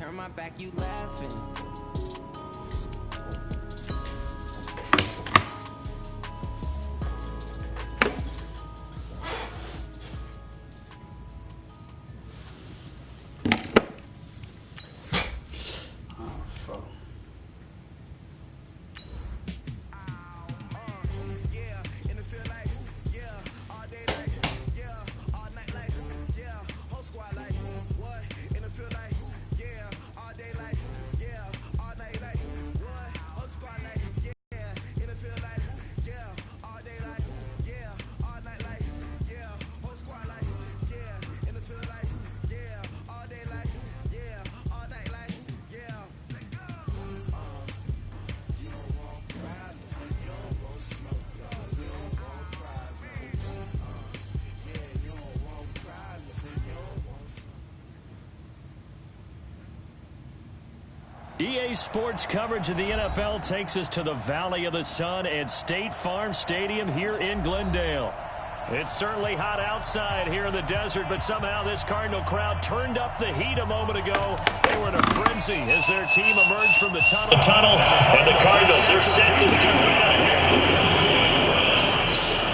turn my back, you laughing. EA Sports coverage of the NFL takes us to the Valley of the Sun at State Farm Stadium here in Glendale. It's certainly hot outside here in the desert, but somehow this Cardinal crowd turned up the heat a moment ago. They were in a frenzy as their team emerged from the tunnel. And the Cardinals are set to begin.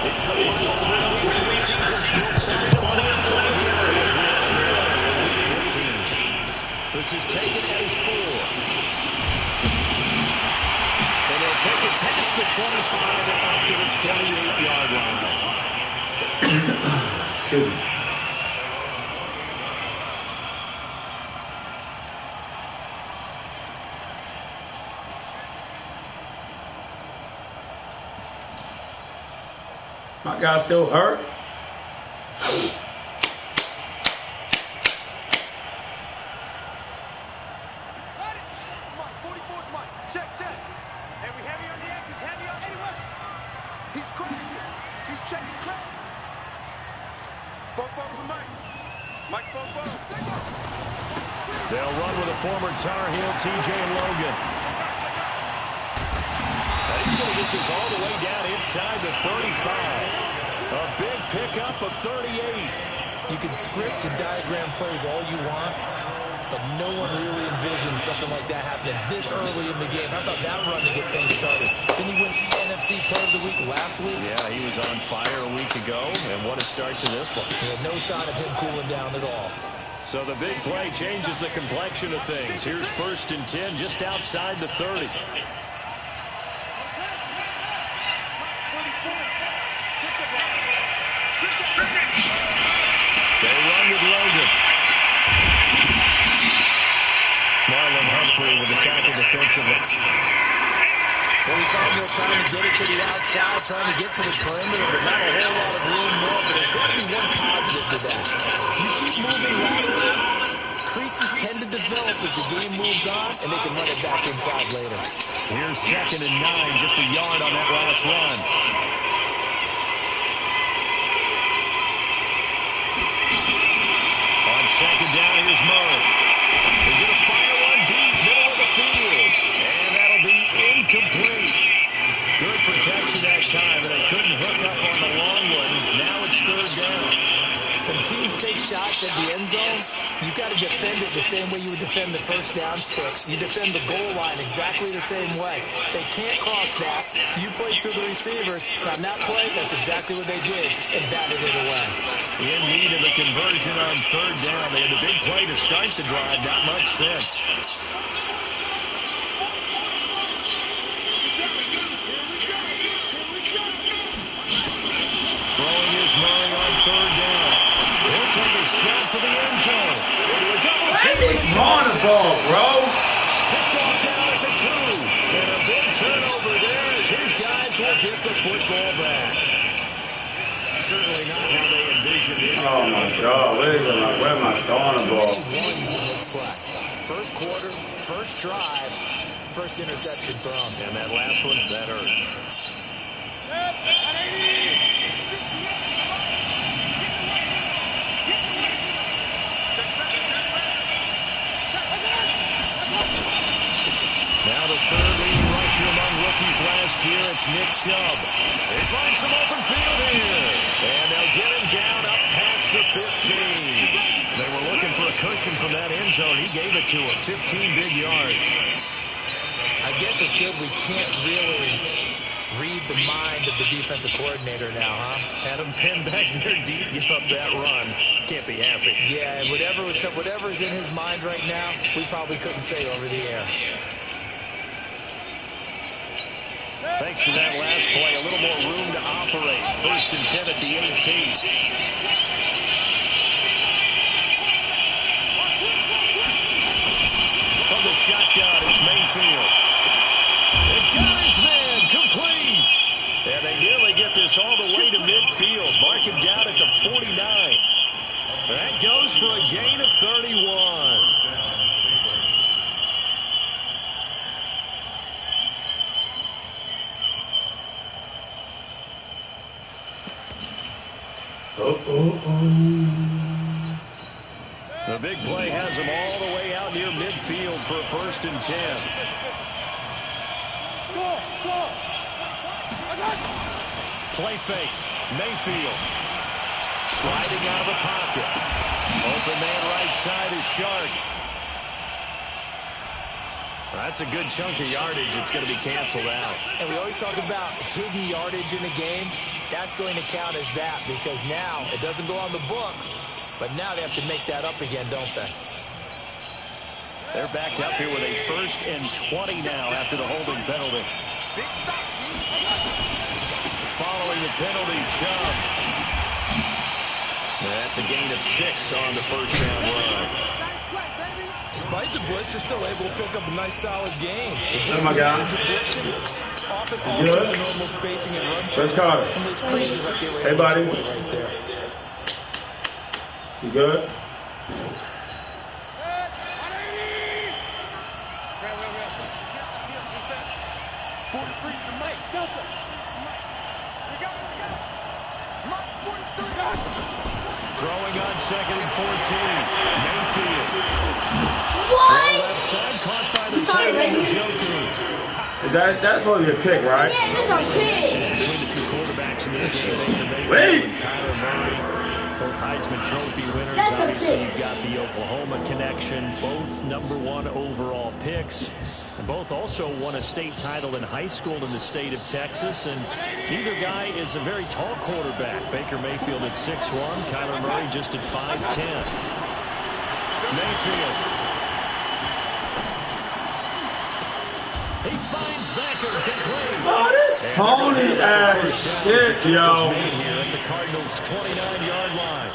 It's the final season. Puts his take it at his 4. And they'll take it past the 25 and up to the 28-yard line. Excuse me. Is my guy still hurt? They'll run with a former Tar Heel, TJ Logan. And he's going to get this all the way down inside the 35. A big pickup of 38. You can script and diagram plays all you want, but no one really envisioned something like that happening this early in the game. How about that run to get things started? Didn't he win NFC Player of the Week last week? Yeah, he was on fire a week ago, and what a start to this one. Yeah, no sign of him cooling down at all. So the big play changes the complexion of things. Here's 1st and 10 just outside the 30. They run with Logan. Marlon Humphrey with the tackle defensively. Well, we saw him trying to get it to the outside, trying to get to the perimeter, but not a whole lot of room there. But there's got to be one positive to that. If you keep moving laterally, creases tend to develop as the game moves on, and they can run it back inside later. Here's 2nd and 9, just a yard on that last run. On 2nd down, here's Murray. He's going to fire one deep, middle of the field. And that'll be incomplete. Good protection that time, but they couldn't hook up on the long one. Now it's 3rd down. When teams take shots at the end zone, you've got to defend it the same way you would defend the first down stick. You defend the goal line exactly the same way. They can't cross that. You play through the receivers. On that play, that's exactly what they did, and batted it away. In need of a conversion on 3rd down. They had a big play to start the drive, not much sense. Throwing is Murray on 3rd down. He'll take a shot to the end zone. On the ball, bro. Picked off down at the 2. And a big turnover there as his guys will get the football back. Certainly not how they envisioned it. Oh my God, where am I throwing the ball? First quarter, first drive, first interception thrown. And that last one, that hurts. Now the third leading rusher among rookies last year, it's Nick Chubb. They find some open field here. And they'll get him down up past the 15. They were looking for a cushion from that end zone. He gave it to him. 15 big yards. I guess it's good we can't really read the mind of the defensive coordinator now, huh? Had him pinned back there deep, give up that run. Can't be happy. Yeah, whatever's in his mind right now, we probably couldn't say over the air. Thanks for that last play. A little more room to operate. 1st and 10 at the 18. From the shotgun, it's Mayfield. They got his man complete. And they nearly get this all the way to midfield. Mark him down at the 49. That goes for a gain of 31. The big play has him all the way out near midfield for a 1st and 10. Play fake. Mayfield. Sliding out of the pocket. Open man right side is Shark. That's a good chunk of yardage. It's going to be canceled out. And we always talk about hidden yardage in a game. That's going to count as that because now it doesn't go on the books, but now they have to make that up again, don't they? They're backed up here with a 1st and 20 now after the holding penalty. Following the penalty, Chubb. That's a gain of 6 on the 1st down run. Despite the blitz, they're still able to pick up a nice, solid game. Oh, my God. Good. Let's call it. Hey, buddy. You good? Throwing on 2nd and 14. Mayfield. What? Left side, caught by the side of the Joker. That's supposed to be a pick, right? Yeah, it's a pick. Between the two quarterbacks in this game, Baker Mayfield Wait. and Kyler Murray, both Heisman Trophy winners. That's a Obviously, pick. you've got the Oklahoma connection, both #1 overall picks. And both also won a state title in high school in the state of Texas. And neither guy is a very tall quarterback. Baker Mayfield at 6'1", Kyler Murray just at 5'10". Mayfield. He finds Becker complete. Oh, this phony ass shit, yo. Here at the Cardinals' 29-yard line.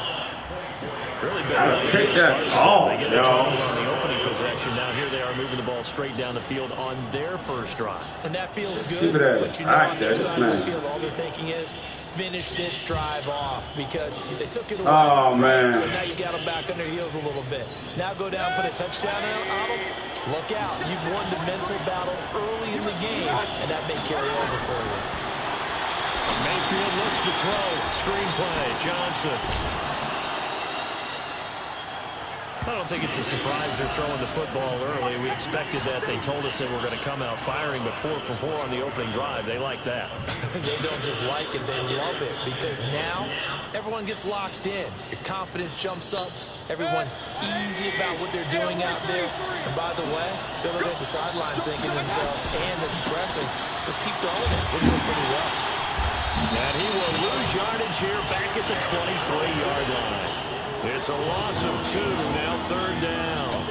Really big Gotta way take to that start. off, They get the yo. turnover on the opening possession. Now here they are moving the ball straight down the field on their first drive. And that feels good. Stupid ass But you know, on their actor, side of the man. field, all they're thinking is finish this drive off because they took it away. Oh, man. So now you got them back on their heels a little bit. Now go down, put a touchdown on them. Look out. You've won the mental battle early in the game, and that may carry over for you. Mayfield looks to throw. Screenplay. Johnson. I don't think it's a surprise they're throwing the football early. We expected that. They told us they were going to come out firing, but 4 for 4 on the opening drive. They like that. They don't just like it, they love it because now everyone gets locked in. Your confidence jumps up. Everyone's easy about what they're doing out there. And by the way, they're looking at the sidelines thinking to themselves and expressing, just keep throwing it. We're doing pretty well. And he will lose yardage here back at the 23-yard line. It's a loss of 2, now 3rd down.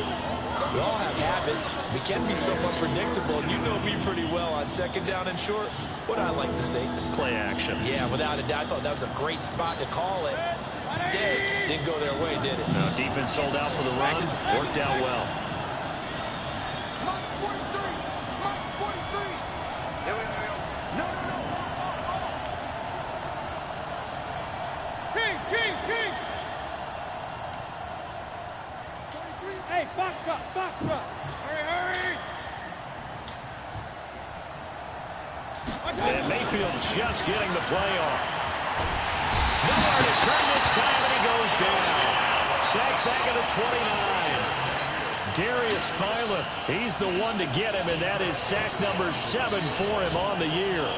We all have habits. We can be somewhat predictable. You know me pretty well on 2nd down and short. What I like to say. Play action. Yeah, without a doubt. I thought that was a great spot to call it. Instead, didn't go their way, did it? No, defense sold out for the run. Worked out well. Hey, box drop. Hurry. And Mayfield just getting the play off. Nowhere to turn this time, and he goes down. Sack back at the 29. Darius Philon, he's the one to get him, and that is sack number 7 for him on the year.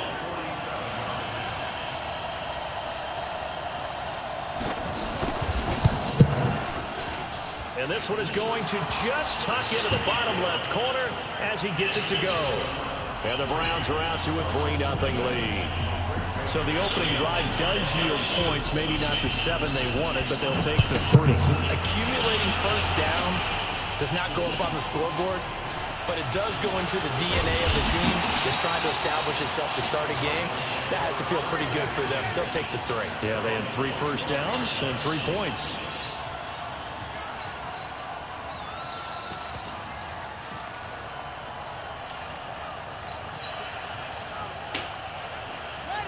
And this one is going to just tuck into the bottom left corner as he gets it to go. And the Browns are out to a 3-0 lead. So the opening drive does yield points, maybe not the 7 they wanted, but they'll take the 3. Accumulating first downs does not go up on the scoreboard, but it does go into the DNA of the team that's trying to establish itself to start a game. That has to feel pretty good for them. They'll take the 3. Yeah, they had 3 first downs and 3 points.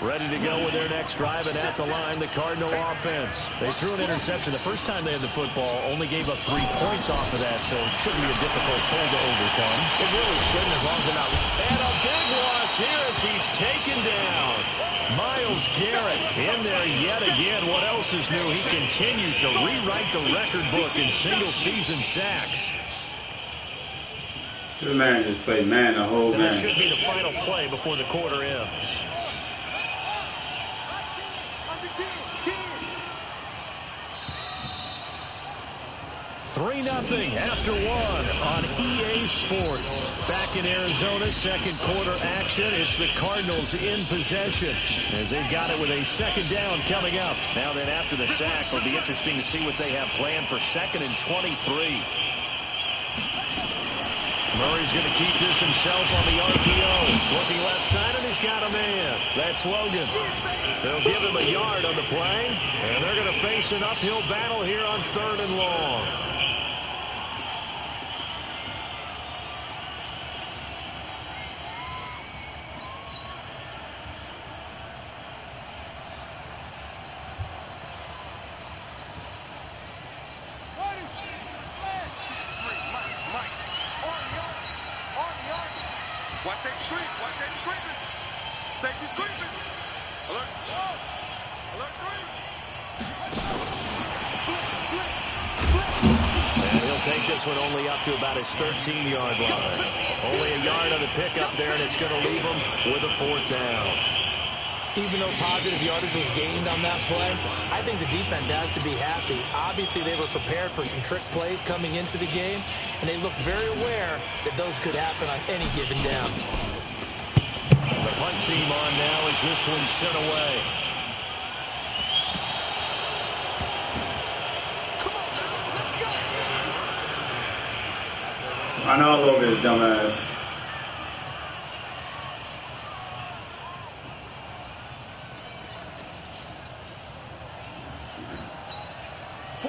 Ready to go with their next drive, and at the line, the Cardinal offense. They threw an interception the first time they had the football, only gave up 3 points off of that, so it shouldn't be a difficult pull to overcome. It really shouldn't, as long as they're not. And a big loss here as he's taken down. Myles Garrett in there yet again. What else is new? He continues to rewrite the record book in single-season sacks. This man just played man the whole And game. that should be the final play before the quarter ends. 3-0 after 1 on EA Sports. Back in Arizona, second quarter action. It's the Cardinals in possession as they've got it with a second down coming up. Now then, after the sack, it'll be interesting to see what they have planned for 2nd and 23. Murray's going to keep this himself on the RPO. Looking left side, and he's got a man. That's Logan. They'll give him a yard on the play, and they're going to face an uphill battle here on 3rd and long. Take this one only up to about his 13-yard line. Only a yard on the pickup there, and it's going to leave him with a 4th down. Even though positive yardage was gained on that play, I think the defense has to be happy. Obviously, they were prepared for some trick plays coming into the game, and they looked very aware that those could happen on any given down. The punt team on now as this one's sent away. I know all over his dumb ass.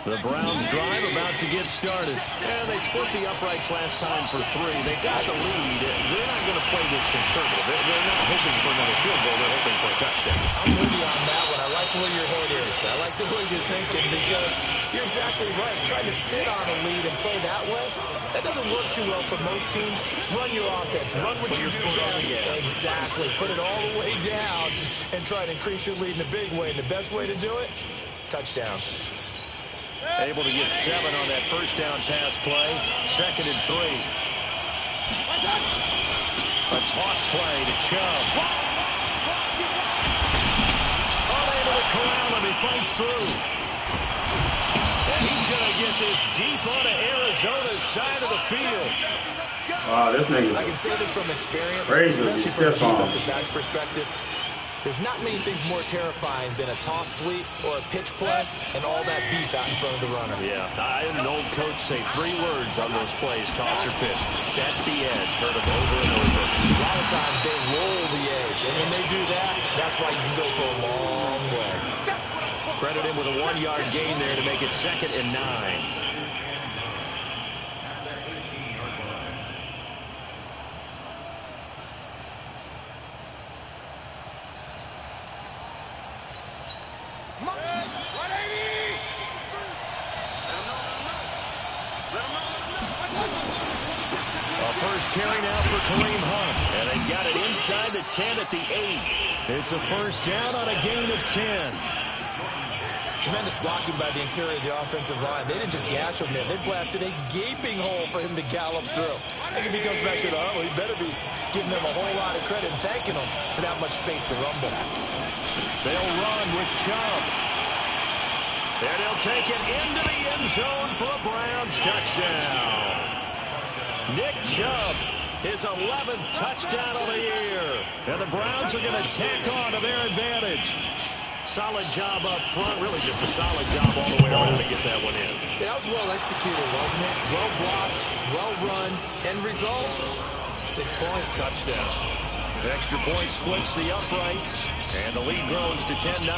The Browns drive about to get started. And they split the uprights last time for 3. They got the lead. They're not going to play this conservative. They're not hoping for another field goal. They're hoping for a touchdown. I'm with you on that one. I like where your head is. I like the way you're thinking because you're exactly right. Trying to sit on a lead and play that way, that doesn't work too well for most teams. Run your offense. Run what you do best. Exactly. Put it all the way down and try to increase your lead in a big way. And the best way to do it, touchdown. Able to get 7 on that first down pass play. 2nd and 3. A toss play to Chubb. Unable to corral him. He fights through. And he's going to get this deep onto Arizona's side of the field. Wow, this nigga. I can say this from experience, Crazy. especially Stiff from a on. defensive back's perspective. There's not many things more terrifying than a toss sweep or a pitch play and all that beef out in front of the runner. Yeah, I had an old coach say 3 words on those plays, toss or pitch. That's the edge. Heard them over and over. A lot of times they roll the edge, and when they do that, that's why you can go for a long way. Credit him with a 1-yard gain there to make it 2nd and 9. Carry now for Kareem Hunt. And they got it inside the 10 at the 8. It's a first down on a gain of 10. Tremendous blocking by the interior of the offensive line. They didn't just gash him there. They blasted a gaping hole for him to gallop through. I think if he comes back to the huddle, he better be giving them a whole lot of credit and thanking them for that much space to rumble. They'll run with Chubb. And he'll take it into the end zone for a Browns touchdown. Nick Chubb, his 11th touchdown of the year. And the Browns are going to tack on to their advantage. Solid job up front. Really just a solid job all the way around to get that one in. That was well executed, wasn't it? Well blocked, well run. End result, 6 points. Touchdown. The extra point splits the uprights. And the lead grows to 10-0.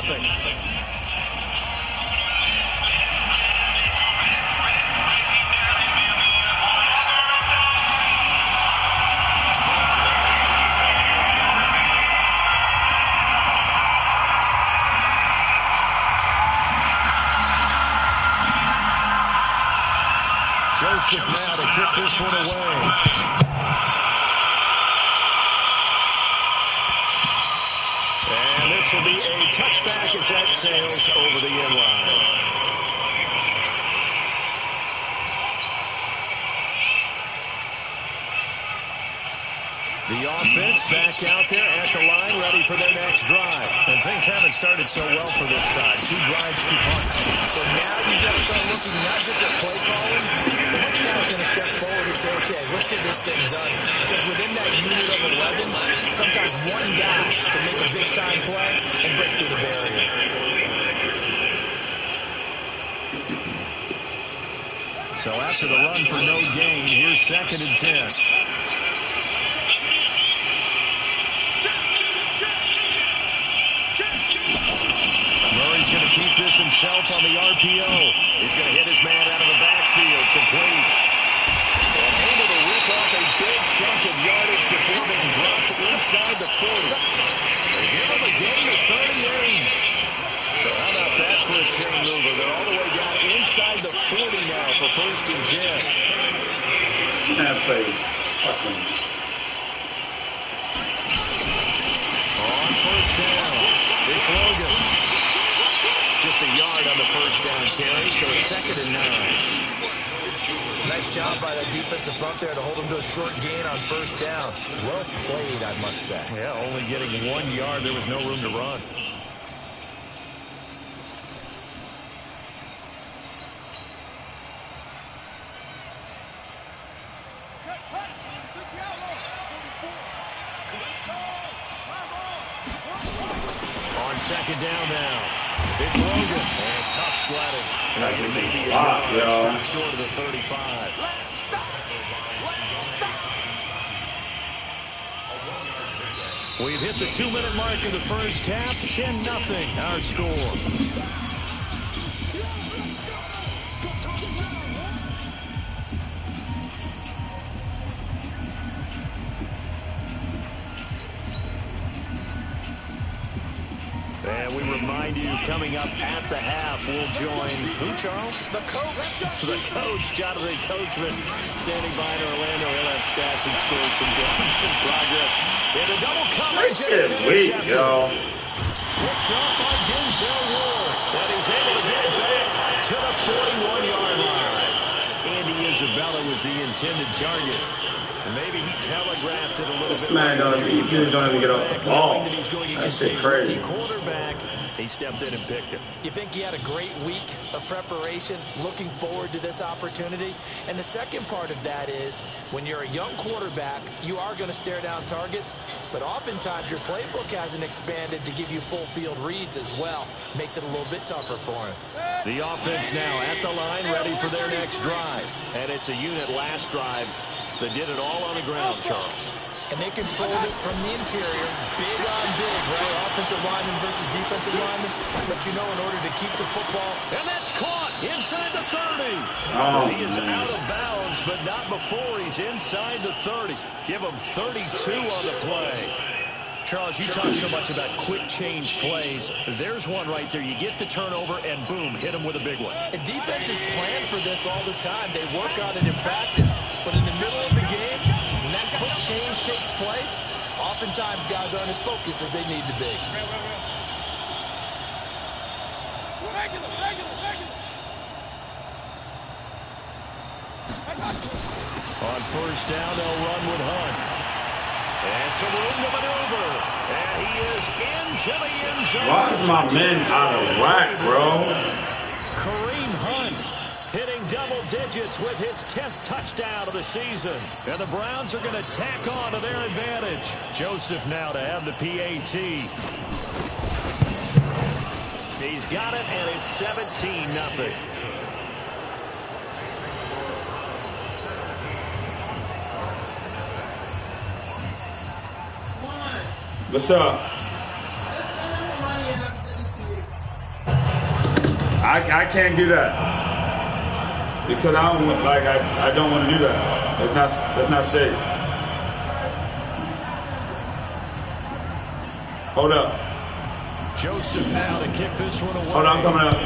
Joseph now to kick this one away. And this will be a touchback as that sails over the end line. The offense back out there at the line, ready for their next drive. And things haven't started so well for this side. 2 drives, 2 punts. So now you got to start looking not just at play calling, but which guy's going to step forward and say, okay, let's get this thing done. Because within that unit of 11, sometimes one guy can make a big-time play and break through the barrier. So after the run for no gain, here's 2nd and 10. Himself on the RPO. He's going to hit his man out of the backfield. Complete. And able to rip off a big chunk of yardage before being dropped inside the 40. They give him a gain of 38. So how about that for a chain mover? They're all the way down inside the 40 now for 1st and 10. Can't play fucking. On 1st down, it's Logan. Just a yard on the 1st down carry, so it's 2nd and 9. Nice job by the defensive front there to hold him to a short gain on 1st down. Well played, I must say. Yeah, only getting 1 yard. There was no room to run. On 2nd down now. It's Logan. And tough sledding. Maybe a yard short of the 35. We've hit the 2-minute mark of the 1st half. 10-0 our score. And we remind you, coming up at the half, we'll join who, Charles? The coach. The coach, Jonathan Coachman, standing by in Orlando. He'll have stats and scores from games in progress. And a double coverage. This shit weak, yo. Picked up by Denzel Ward. And he's able to get back to the 41-yard line. Andy Isabella was the intended target. Maybe he telegraphed it a little this bit. Man don't even get off the ball. That shit crazy. Quarterback, he stepped in and picked him. You think he had a great week of preparation, looking forward to this opportunity? And the second part of that is, when you're a young quarterback, you are going to stare down targets, but oftentimes your playbook hasn't expanded to give you full field reads as well. Makes it a little bit tougher for him. The offense now at the line, ready for their next drive. And it's a unit last drive that did it all on the ground, Charles. And they controlled it from the interior, big on big, right? Offensive lineman versus defensive lineman. But you know, in order to keep the football. And that's caught inside the 30. Oh, he is out of bounds, but not before he's inside the 30. Give him 32 on the play. Charles, you talk so much about quick change plays. There's one right there. You get the turnover, and boom, hit him with a big one. And defenses plan for this all the time. They work on it in practice. But in the middle of the game, when that quick change takes place, oftentimes guys aren't as focused as they need to be. On 1st down, they'll run with Hunt. And some room to maneuver. And he is into the end zone. Why is my men out of whack, bro? Kareem Hunt hitting double digits with his 10th touchdown of the season. And the Browns are going to tack on to their advantage. Joseph now to have the PAT. He's got it, and it's 17-0. What's up? I can't do that because I don't I don't want to do that. That's not safe. Hold up. Joseph now to kick this one away. Hold on, I'm coming up.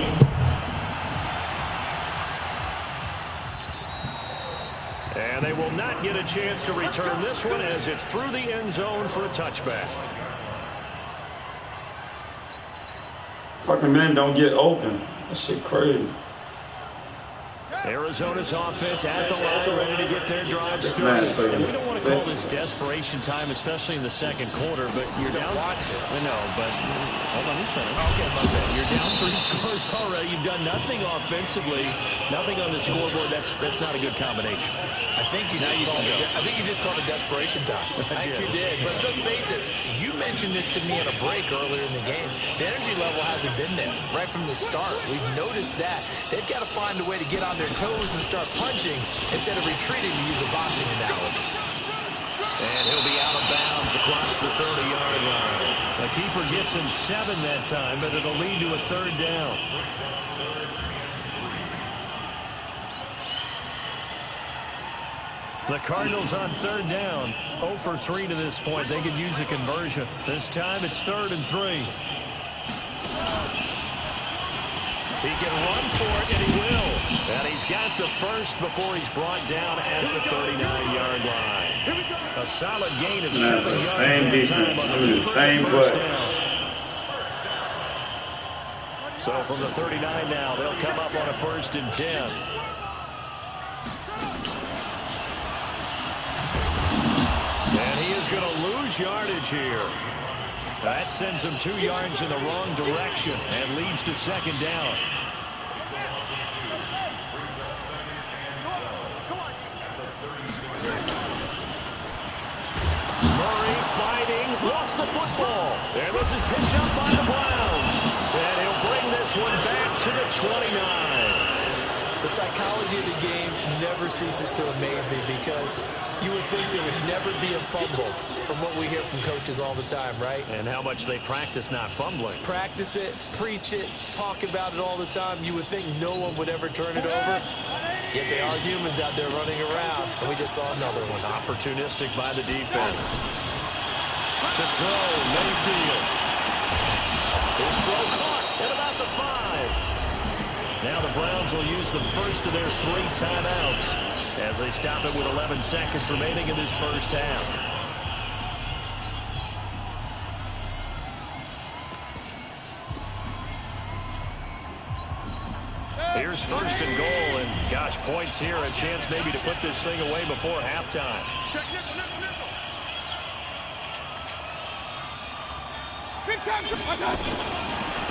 And they will not get a chance to return this one as it's through the end zone for a touchback. Fucking men don't get open. That shit crazy. Arizona's offense at the line, ready to get their drive started. And we don't want to call this desperation time, especially in the second quarter, but you're down. I know, but hold on a second. Okay, my bad. You're down 3 scores already. You've done nothing offensively, nothing on the scoreboard. That's not a good combination. I think you just called it desperation time. I think you did. But let's face it, you mentioned this to me at a break earlier in the game. The energy level hasn't been there right from the start. We've noticed that. They've got to find a way to get on their toes and start punching instead of retreating, to use a boxing analogy. And he'll be out of bounds across the 30-yard line. The keeper gets him 7 that time, but it'll lead to a 3rd down. The Cardinals on 3rd down. 0 for 3 to this point. They could use a conversion. This time it's 3rd and 3. He can run for it, and he will. And he's got the first before he's brought down at the 39-yard line. A solid gain of 7 yards. Same defense. The same play. So from the 39 now, they'll come up on a 1st and 10. And he is going to lose yardage here. That sends him 2 yards in the wrong direction and leads to 2nd down. Murray fighting, lost the football. And this is picked up by the Browns. And he'll bring this one back to the 29. The psychology of the game never ceases to amaze me because you would think there would never be a fumble from what we hear from coaches all the time, right? And how much they practice not fumbling. Practice it, preach it, talk about it all the time. You would think no one would ever turn it over. Yet they are humans out there running around, and we just saw another one. Opportunistic by the defense. To throw, Mayfield. His throw caught at about the 5. Now the Browns will use the first of their 3 timeouts as they stop it with 11 seconds remaining in this first half. Here's 1st and goal, and gosh, points here, a chance maybe to put this thing away before halftime.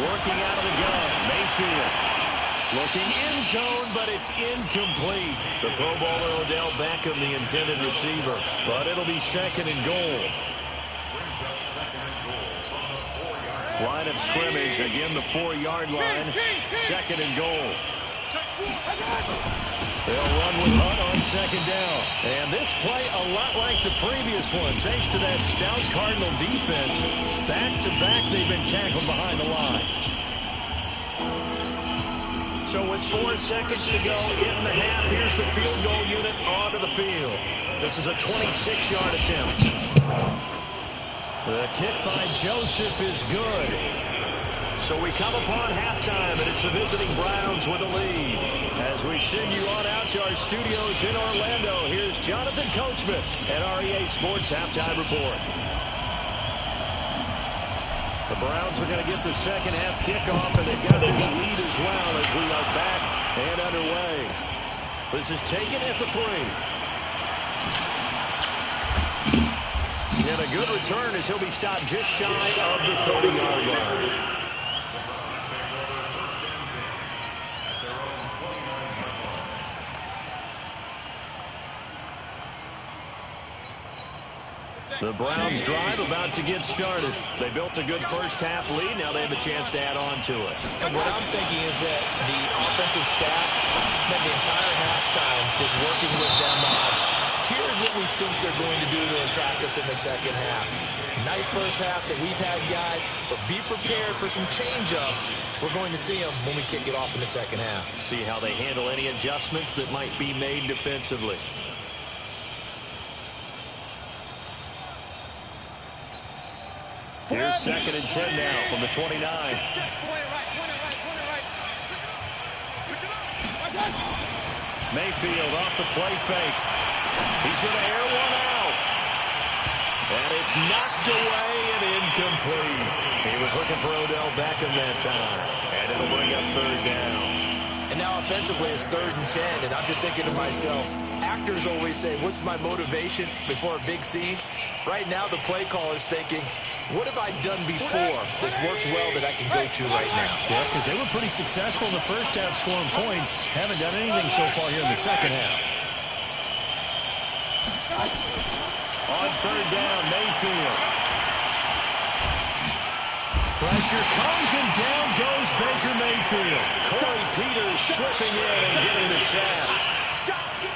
Working out of the gun, Mayfield. Looking in zone, but it's incomplete. The Pro Bowler Odell Beckham, the intended receiver. But it'll be 2nd and goal. Line of scrimmage, again the 4-yard line. 2nd and goal. They'll run with Hunt on 2nd down. And this play a lot like the previous one. Thanks to that stout Cardinal defense. Back-to-back, they've been tackled behind the line. So with 4 seconds to go in the half, here's the field goal unit onto the field. This is a 26-yard attempt. The kick by Joseph is good. So we come upon halftime, and it's the visiting Browns with a lead. As we send you on out to our studios in Orlando, here's Jonathan Coachman at REA Sports Halftime Report. The Browns are going to get the second half kickoff, and they've got this lead as well as we are back and underway. This is taken at the 3. And a good return as he'll be stopped just shy of the 30-yard line. The Browns drive about to get started. They built a good first-half lead. Now they have a chance to add on to it. And what I'm thinking is that the offensive staff spent the entire halftime just working with them on, here's what we think they're going to do to attack us in the second half. Nice first half that we've had, guys, but be prepared for some change-ups. We're going to see them when we kick it off in the second half. See how they handle any adjustments that might be made defensively. Here's 2nd and 10 now from the 29. Mayfield off the play fake. He's going to air one out. And it's knocked away and incomplete. He was looking for Odell Beckham that time. And it'll bring up 3rd down. And now offensively it's 3rd and 10, and I'm just thinking to myself, actors always say, what's my motivation before a big scene? Right now the play caller's thinking, what have I done before that's worked well that I can go to right now? Yeah, because they were pretty successful in the first half scoring points. Haven't done anything so far here in the second half. On 3rd down, Mayfield. Pressure comes and down goes Baker Mayfield. Corey Peters slipping in and getting the sack.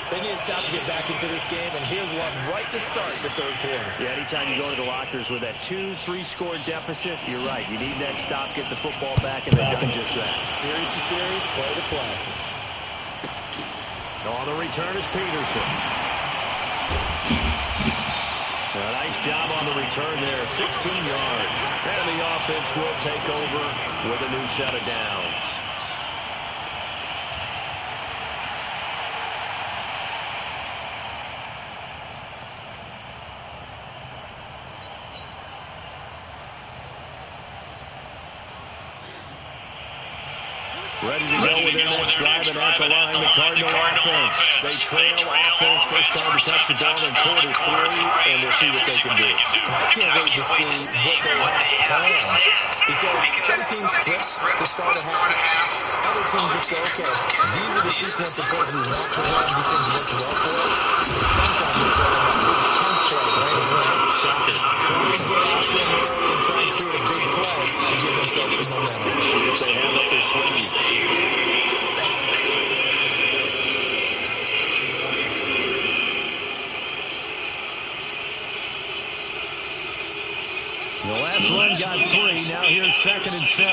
They need to stop to get back into this game, and here's one right to start the 3rd quarter. Yeah, anytime you go to the lockers with that 2-3 score deficit, you're right. You need that stop, get the football back, and they've done just that. Series to series, play to play. On the return is Peterson. A nice job on the return there, 16 yards. And the offense will take over with a new set of downs. Ready to go with their next drive, and at the line, the Cardinal offense. They trail offense, first time to touch the ball in quarter 3, and we'll see what they can do. I can't wait to see what they have planned. Because some teams script to start a half. Other teams just go, okay, these are the sequence of plays we want to run. These things work well for us. And sometimes we throw them a big chunk play right away. Try and get after them and try and create a big play to give themselves some momentum. See if they have up their sleeve. The last run got 3. Now here's 2nd and 7.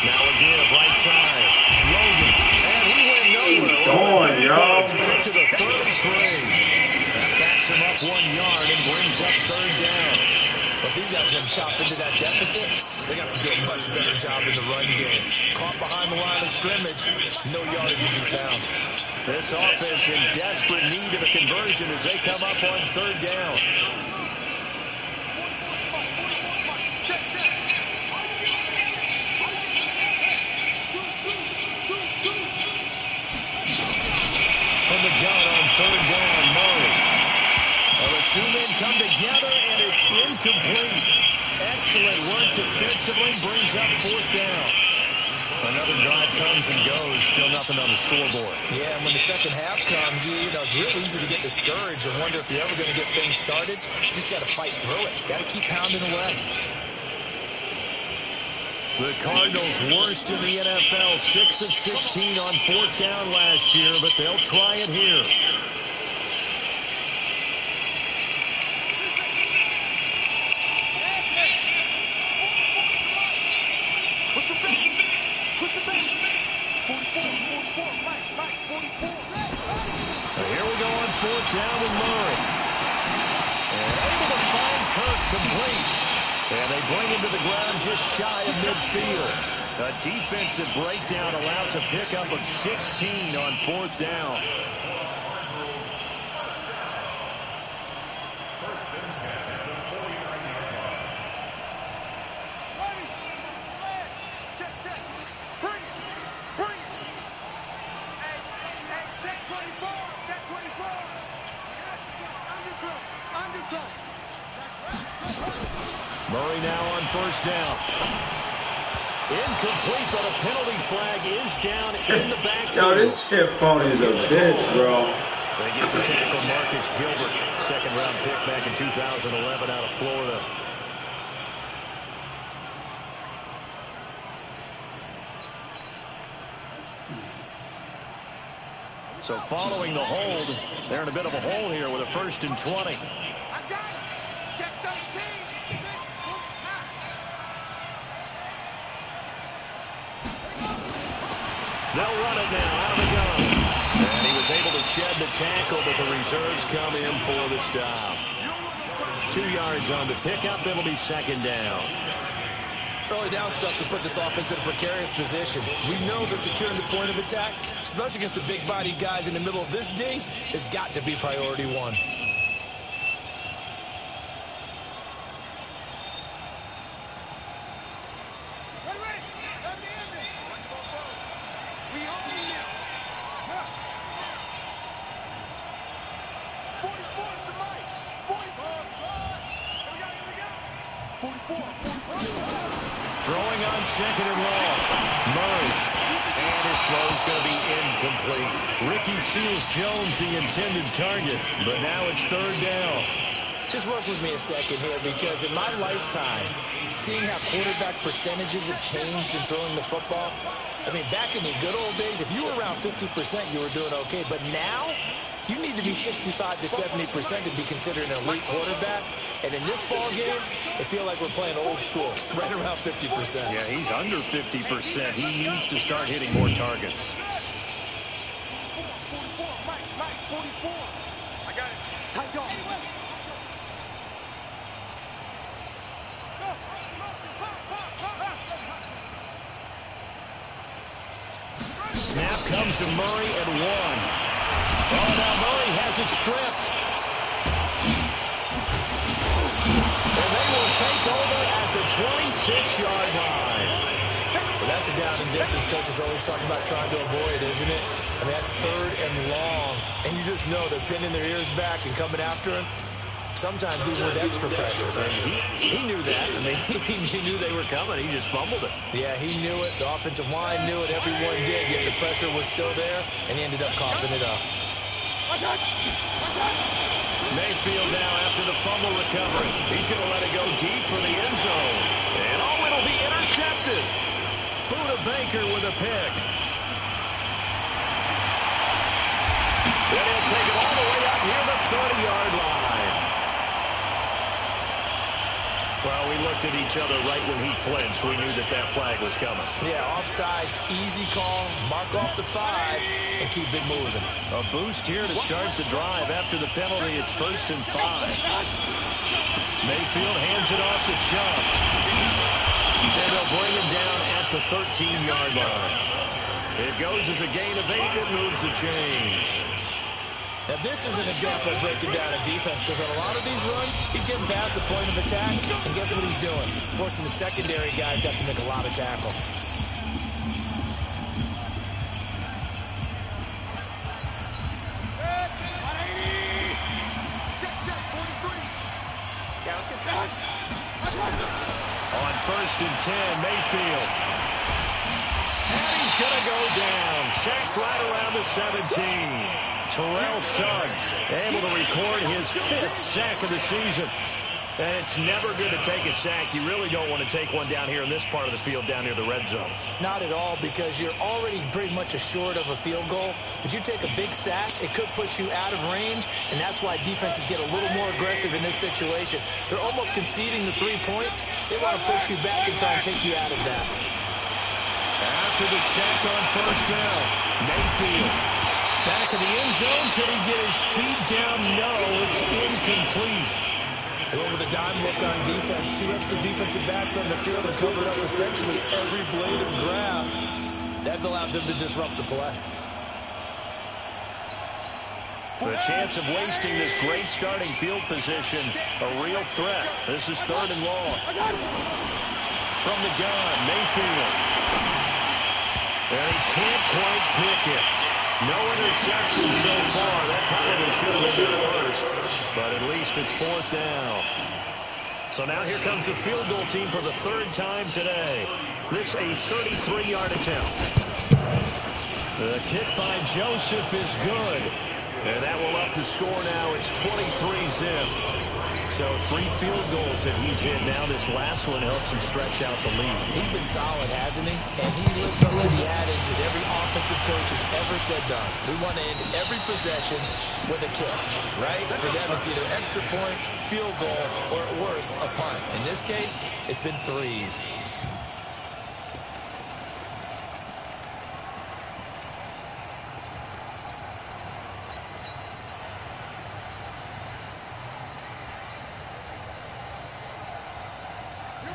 Now again, right side. Logan. And he went nowhere. Going, y'all. To the 3rd string. That backs him up 1 yard and brings up 3rd down. But these guys have chopped into that deficit. They got to do a much better job in the run game. Caught behind the line of scrimmage, no yardage to be found. This offense in desperate need of a conversion as they come up on 3rd down. From the gun on 3rd down, Murray. Well, the 2 men come together, and it's incomplete. Excellent work defensively, brings up 4th down. Another drive comes and goes, still nothing on the scoreboard. Yeah, and when the second half comes, it's real easy to get discouraged and wonder if you're ever going to get things started. You just got to fight through it. Got to keep pounding away. The Cardinals worst in the NFL, 6 of 16 on 4th down last year, but they'll try it here. Here we go on 4th down with Murray. And able to find Kirk complete. And they bring him to the ground just shy of midfield. A defensive breakdown allows a pickup of 16 on 4th down. Murray now on 1st down. Incomplete, but a penalty flag is down in the backfield. Yo, this shit phony is a bitch, bro. They get the tackle, Marcus Gilbert, second-round pick back in 2011 out of Florida. So following the hold, they're in a bit of a hole here with a 1st and 20. I got it. Check 13. They'll run it now out of the gun. And he was able to shed the tackle, but the reserves come in for the stop. 2 yards on the pickup. It'll be 2nd down. Early down stuff to put this offense in a precarious position. We know that securing the point of attack, especially against the big-bodied guys in the middle of this D, has got to be priority one. Throwing on 2nd and long. Murray. And his throw is going to be incomplete. Ricky Seals-Jones, the intended target. But now it's 3rd down. Just work with me a second here, because in my lifetime, seeing how quarterback percentages have changed in throwing the football, I mean, back in the good old days, if you were around 50%, you were doing okay. But now, you need to be 65 to 70% to be considered an elite quarterback. And in this ball game, I feel like we're playing old school, right around 50%. Yeah, he's under 50%. He needs to start hitting more targets. 44, Mike, 44. I got it. Tight dog. Snap comes to Murray at 1. Oh, now Murray has it stripped. And they will take over at the 26-yard line. Well, that's a down and distance coach is always talking about trying to avoid, isn't it? I mean, that's 3rd and long. And you just know they're pinning their ears back and coming after him. Sometimes even with extra pressure. And he knew that. I mean, he knew they were coming. He just fumbled it. Yeah, he knew it. The offensive line knew it. Everyone did. Yet the pressure was still there, and he ended up coughing it up. Mayfield now after the fumble recovery. He's going to let it go deep for the end zone. And oh, it'll be intercepted. Buda Baker with a pick. And he'll take it all the way up near the 30-yard line. Well, we looked at each other right when he flinched. We knew that that flag was coming. Yeah, offsides, easy call, mark off the 5, and keep it moving. A boost here to start the drive. After the penalty, it's 1st and 5. Mayfield hands it off to Chubb. And they'll bring him down at the 13-yard line. It goes as a gain of 8. It moves the chains. Now, this is an example of breaking down a defense, because on a lot of these runs, he's getting past the point of attack, and guess what he's doing? Forcing the secondary guys to have to make a lot of tackles. On 1st and 10, Mayfield. And he's going to go down. Sacked right around the 17. Terrell Suggs able to record his 5th sack of the season. And it's never good to take a sack. You really don't want to take one down here in this part of the field, down near the red zone. Not at all, because you're already pretty much assured of a field goal. But you take a big sack, it could push you out of range, and that's why defenses get a little more aggressive in this situation. They're almost conceding the 3 points. They want to push you back and try and take you out of that. After the sack on 1st down, Mayfield back in the end zone. Can he get his feet down? No, it's incomplete. Well, with a dime look on defense, 2 extra defensive backs on the field and covered up essentially every blade of grass. That allowed them to disrupt the play. The chance of wasting this great starting field position, a real threat. This is 3rd and long. From the gun, Mayfield. And he can't quite pick it. No interception so far. That probably should have been the first. But at least it's 4th down. So now here comes the field goal team for the third time today. This a 33-yard attempt. The kick by Joseph is good. And that will up the score now. It's 23-zip. So 3 field goals that he's hit now. This last one helps him stretch out the lead. He's been solid, hasn't he? And he lives up to the adage that every offensive coach has ever said done. We want to end every possession with a kick, right? For them, it's either extra point, field goal, or at worst, a punt. In this case, it's been 3s.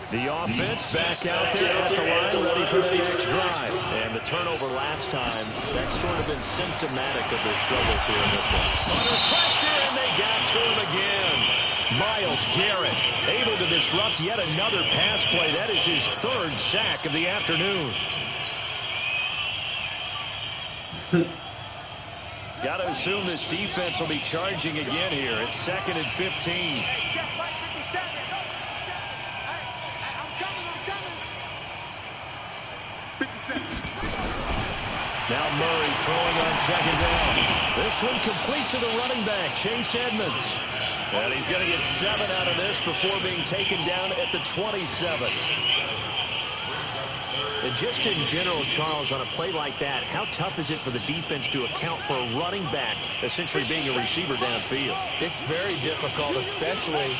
The offense back out there at the line, ready for the next drive. And the turnover last time, that's sort of been symptomatic of their struggles here in this one. Under pressure, and they got to him again. Myles Garrett able to disrupt yet another pass play. That is his 3rd sack of the afternoon. Got to assume this defense will be charging again here. It's 2nd and 15. Now Murray throwing on 2nd down. This one complete to the running back, Chase Edmonds. And he's going to get 7 out of this before being taken down at the 27. And just in general, Charles, on a play like that, how tough is it for the defense to account for a running back essentially being a receiver downfield? It's very difficult, especially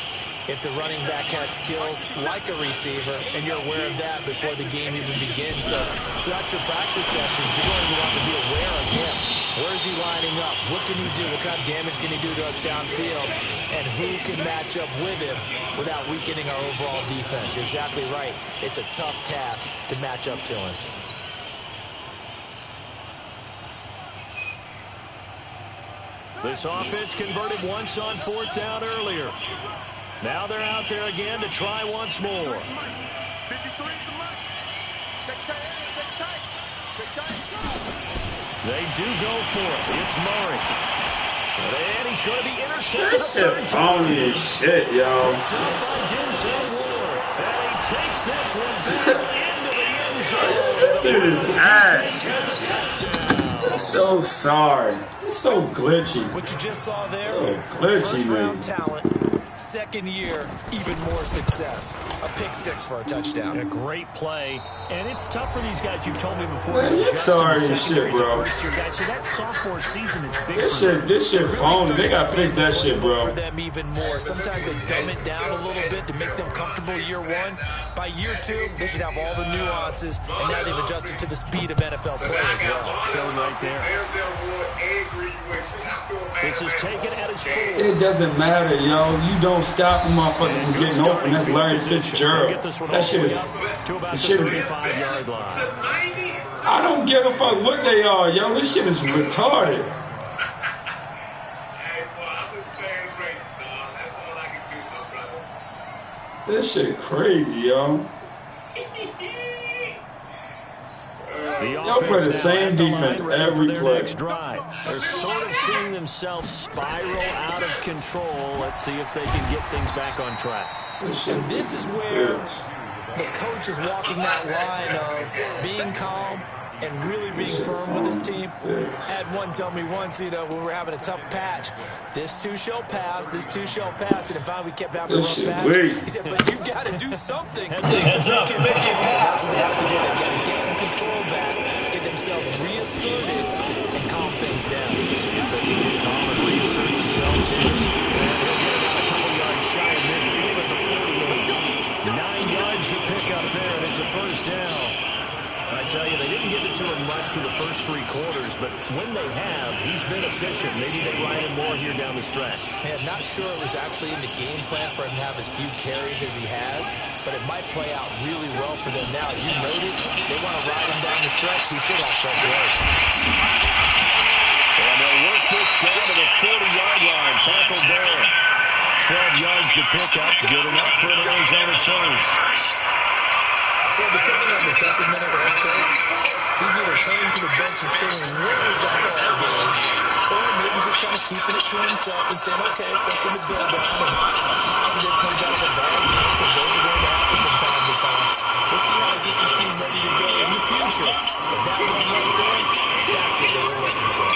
if the running back has skills like a receiver, and you're aware of that before the game even begins. So throughout your practice sessions, you're going to want to be aware of him. Where is he lining up? What can he do? What kind of damage can he do to us downfield? And who can match up with him without weakening our overall defense? You're exactly right. It's a tough task to match up to him. This offense converted once on 4th down earlier. Now they're out there again to try once more. They do go for it. It's Murray. And he's going to be intercepted. This shit phony as shit, yo. And he takes this one back into the end zone. Dude is ass. I'm so sorry. It's so glitchy. What you just saw there, glitchy, first-round talent. 2nd year, even more success. A pick 6 for a touchdown. A great play. And it's tough for these guys. You've told me before. Man, you're sorry as shit, bro. Guys, so that sophomore season is big. This shit phony. They gotta fix that shit, bro. For them even more. Sometimes they dumb it down a little bit to make them comfortable year 1. By year 2, they should have all the nuances, and now they've adjusted to the speed of NFL play as well. Shown right there. This is taken at his full. It doesn't matter, yo. You don't stop a motherfucker from getting open. That's Larry Fitzgerald. That shit is. I don't give a fuck what they are, yo. This shit is retarded. This shit crazy, yo. Y'all play the same defense every play. They're sort of seeing themselves spiral out of control. Let's see if they can get things back on track. And this is where the coach is walking that line of being calm and really being firm with his team. Had one tell me once, when we were having a tough patch, this too shall pass, this too shall pass, and finally we kept having a rough patch. He said, but you got to do something to make it pass. They have to do it. They got to get some control back, get themselves reasserted, and calm things down. Calm and reassert themselves. And he'll get about a couple yards shy of midfield at the 40. 9 yards to pick up there, and it's a 1st down. I tell you, they didn't get it to him much through the first 3 quarters, but when they have, he's been efficient. Maybe they ride him more here down the stretch. Hey, I'm not sure it was actually in the game plan for him to have as few carries as he has, but it might play out really well for them now. As you noted, they want to ride him down the stretch. He should have fresh legs. And they'll work this down to the 40-yard line. Tackled there. 12 yards to pick up. Good enough for an Arizona turn. Well, depending on the temperament of the head coach, He's either turning to the bench and saying, where is that ball game? Or maybe just kind of keeping it to himself and saying, okay, it's something to build on. And positive comes out of a bad game because those are going to happen from time to time. We'll see how he gets his team ready to go in the future. But that one right there, that's what they were looking for.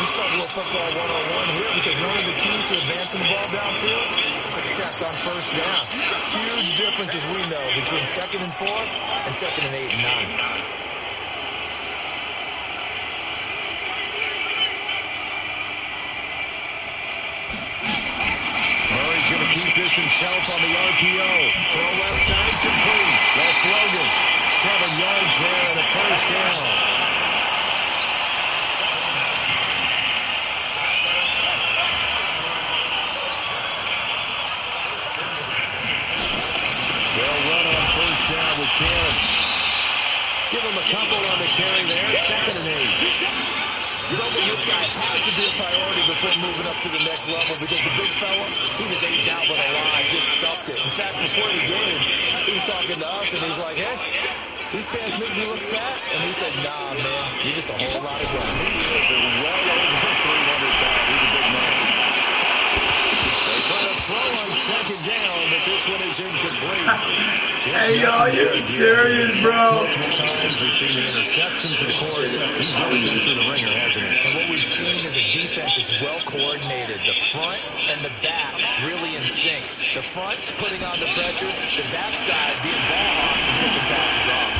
Let's talk a little football 101 here because one of the keys to advancing the ball downfield is success on first down. Huge difference, as we know, between 2nd and 4 and 2nd and 8 and 9. Keep this himself on the RPO. Throw left side complete. That's Logan. 7 yards there and a first down. They'll run on first down with Cannon. Give him a couple on the carry there. 2nd and 8. Double this guy has to be a priority before moving up to the next level because the big fella, he just ain't down with a line, just stuffed it. In fact, before the game, he was talking to us and he's like, hey, these pants make me look fat. And he said, nah, man, you're just a whole lot of ground. He is well over 300 pounds. He's a big man. They try to throw on 2nd down, but this one is incomplete. Hey, y'all, you serious, bro? Multiple times we've seen the interceptions, of course. He's really been through the ringer, hasn't he? And what we've seen is a defense that's well coordinated. The front and the back really in sync. The front putting on the pressure, the backside being ball hawks and picking passes off.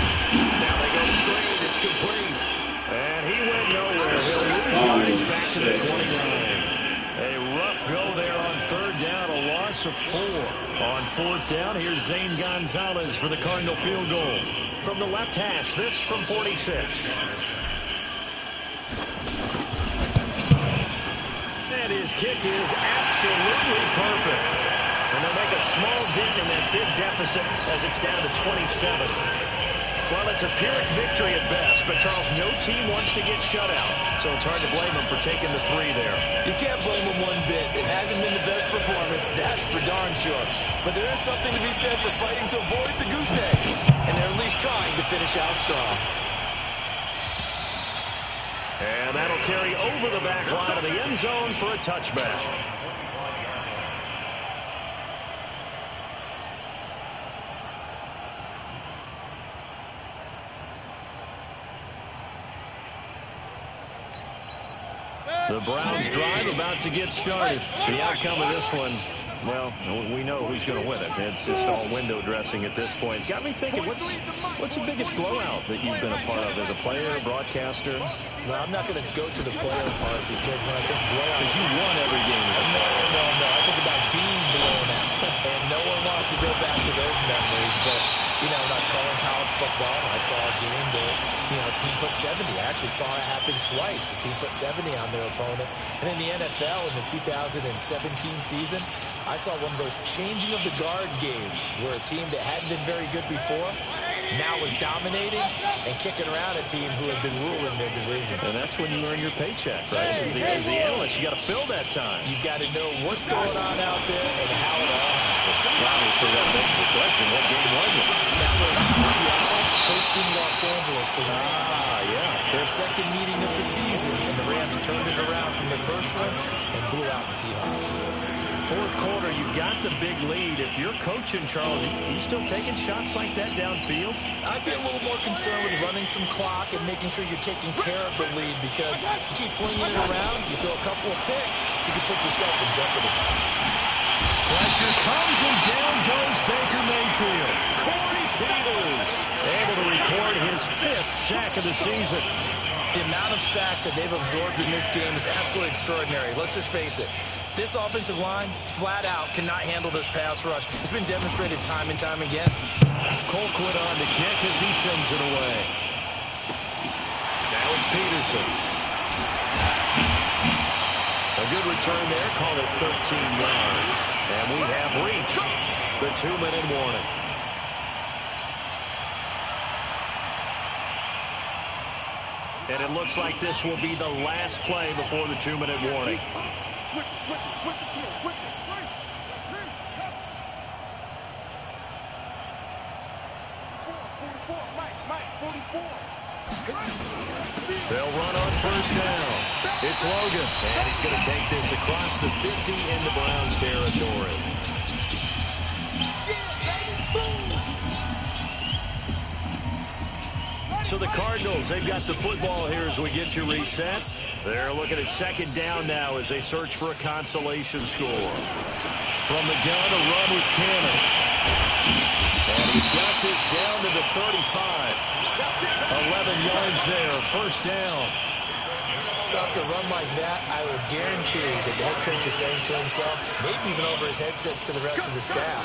Now they go straight, it's complete. And he went nowhere. He'll lose back to the 29. A rough go there on 3rd down, a loss of 4. On 4th down, here's Zane Gonzalez for the Cardinal field goal. From the left hash, this from 46. And his kick is absolutely perfect. And they'll make a small dent in that big deficit as it's down to 27. Well, it's a Pyrrhic victory at best, but Charles, no team wants to get shut out. So it's hard to blame them for taking the 3 there. You can't blame them one bit. It hasn't been the best performance, that's for darn sure. But there is something to be said for fighting to avoid the goose egg. And they're at least trying to finish out strong. And that'll carry over the back line of the end zone for a touchback. The Browns drive about to get started. The outcome of this one, well, we know who's going to win it. It's just all window dressing at this point. It's got me thinking, what's the biggest blowout that you've been a part of as a player, broadcaster? Well, I'm not going to go to the player part because when I think blowout, Because you won every game. No. I think about being blown out. And no one wants to go back to those memories. But, you know, when I was calling college football, I saw a game that, a team put 70. I actually saw it happen twice. A team put 70 on their opponent. And in the NFL in the 2017 season, I saw one of those changing of the guard games where a team that hadn't been very good before now was dominating and kicking around a team who had been ruling their division. And that's when you earn your paycheck, right? As the analyst, you got to fill that time. You got to know what's going on out there and how it all happened. Obviously, that begs the question, what game was it? That was Seattle hosting Los Angeles for their second meeting of the season, and the Rams turned it around from their first one and blew out the Seahawks. 4th quarter, you got the big lead. If you're coaching, Charles, you still taking shots like that downfield? I'd be a little more concerned with running some clock and making sure you're taking care of the lead because you keep flinging it around, you throw a couple of picks, you can put yourself in jeopardy. Pressure comes and down goes Baker Mayfield. Corey Peters able to record his 5th sack of the season. The amount of sacks that they've absorbed in this game is absolutely extraordinary. Let's just face it. This offensive line, flat out, cannot handle this pass rush. It's been demonstrated time and time again. Colquitt on the kick as he sends it away. Now it's Peterson. A good return there. Call it 13 yards. And we have reached the 2-minute warning. And it looks like this will be the last play before the 2-minute warning. Mike. They'll run on first down. It's Logan, and he's going to take this across the 50 into Browns territory. So the Cardinals, they've got the football here as we get you reset. They're looking at second down now as they search for a consolation score. From the gun, a run with Cannon. And he's got this down to the 35. 11 yards there, first down. So after a run like that, I would guarantee that the head coach is saying to himself, maybe even over his headsets to the rest of the staff,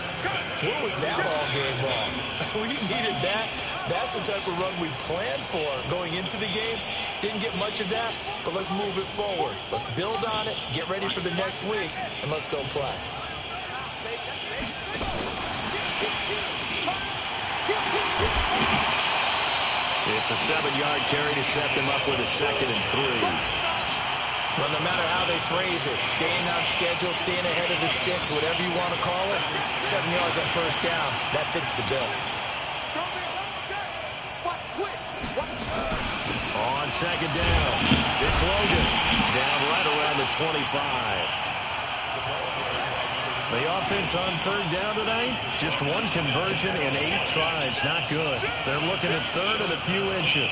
what was that all game long? We needed that. That's the type of run we planned for going into the game. Didn't get much of that, but let's move it forward. Let's build on it, get ready for the next week, and let's go play. It's a 7-yard carry to set them up with a 2nd and 3. Well, no matter how they phrase it, staying on schedule, staying ahead of the sticks, whatever you want to call it, 7 yards on first down, that fits the bill. On second down, it's Logan, down right around the 25. The offense on third down tonight, just one conversion in 8 tries. Not good. They're looking at third and a few inches.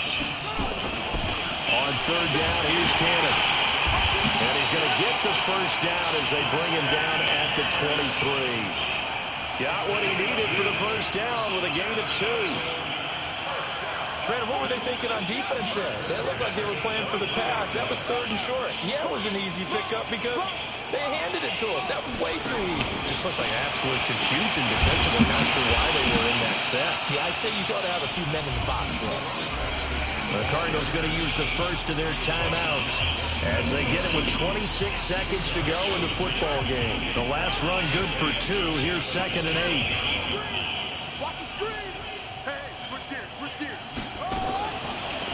On third down, here's Cannon. And he's going to get the first down as they bring him down at the 23. Got what he needed for the first down with a gain of 2. Brandon, what were they thinking on defense there? They looked like they were playing for the pass. That was third and short. Yeah, it was an easy pickup because they handed it to him. That was way too easy. Just looked like absolute confusion defensively. Not sure why they were in that set. Yeah, I'd say you ought to have a few men in the box there. The Cardinals going to use the first of their timeouts as they get it with 26 seconds to go in the football game. The last run good for 2. Here's 2nd and 8. Watch the screen. Hey, switch gears.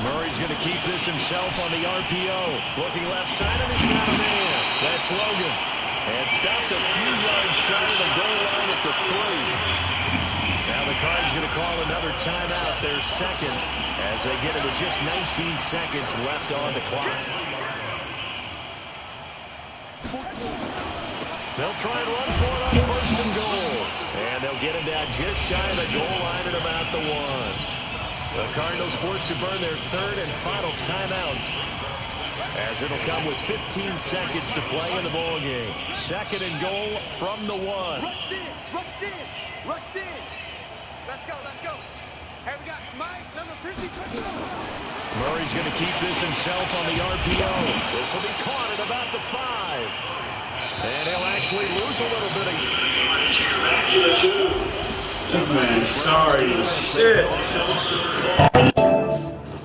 Murray's going to keep this himself on the RPO. Looking left side, and he's got a man. That's Logan. And stopped a few yards shy of the goal line at the 3. Now the Cards going to call another timeout, their second, as they get it with just 19 seconds left on the clock. They'll try and run for it on first and goal. And they'll get him down just shy of the goal line at about the 1. The Cardinals forced to burn their third and final timeout, as it'll come with 15 seconds to play in the ball game. 2nd and goal from the 1. Rush in. Let's go. Hey, we got Mike, number 50. Murray's going to keep this himself on the RPO. This will be caught at about the 5. And he'll actually lose a little bit of... Man, sorry. Shit.